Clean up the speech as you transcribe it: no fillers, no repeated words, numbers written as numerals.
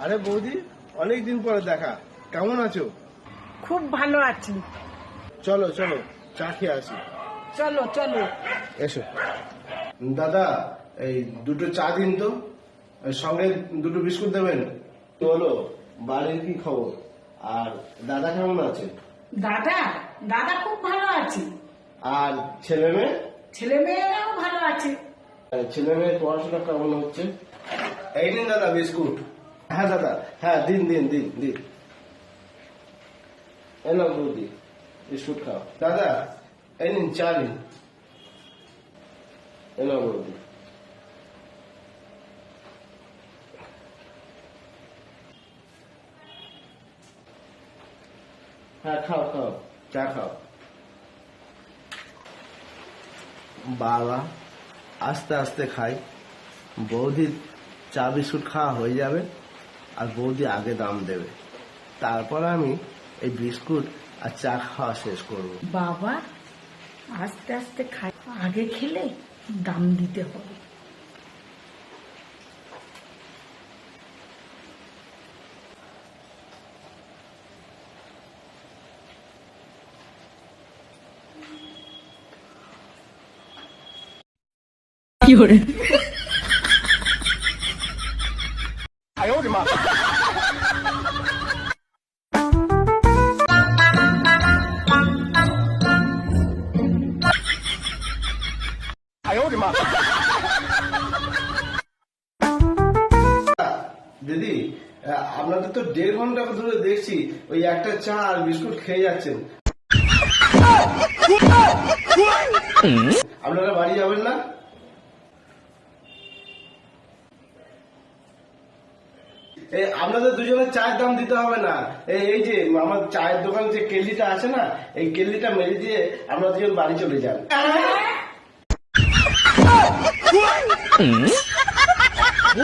আরে বৌদি, অনেকদিন পরে দেখা, কেমন আছো? খুব ভালো আছি। চলো চলো চা খেয়ে আসি। চলো চলো। এসো। দাদা, এই দুটো চা দিন তো, সঙ্গে দুটো বিস্কুট দেবেন। বলো, বাড়ির কি খবর? আর দাদা কেমন আছে? দাদা দাদা খুব ভালো আছে। আর ছেলে মেয়ে? ছেলে মেয়েরাও ভালো আছে। ছেলে মেয়ের পড়াশোনা কেমন হচ্ছে? এই নিন দাদা বিস্কুট। হ্যাঁ দাদা, হ্যাঁ দিন দিন দিন দিন। এলো বৌদি, বিস্কুট খাও। দাদা এই নিন চা নিন। এলো বৌদি। হ্যাঁ খাও খাও, চা খাও। বাবা, আস্তে আস্তে খাই। বৌদির চা বিস্কুট খাওয়া হয়ে যাবে, আর বৌদি আগে দাম দেবে, তারপর আমি এই বিস্কুট আর চা খাওয়া শেষ করব। বাবা, আস্তে আস্তে খাই, আগে খেলে দাম দিতে হবে। কি করে? দিদি, আপনাদের তো 1.5 ঘন্টা ধরে দেখছি ওই একটা চা আর বিস্কুট খেয়ে যাচ্ছেন। আপনারা বাড়ি যাবেন না? আপনাদের দুজনের চায়ের দাম দিতে হবে না। এই যে আমার চায়ের দোকান যে কেল্লিটা আছে না, এই কেল্লিটা মেরে দিয়ে আপনারা দুজন বাড়ি চলে যান।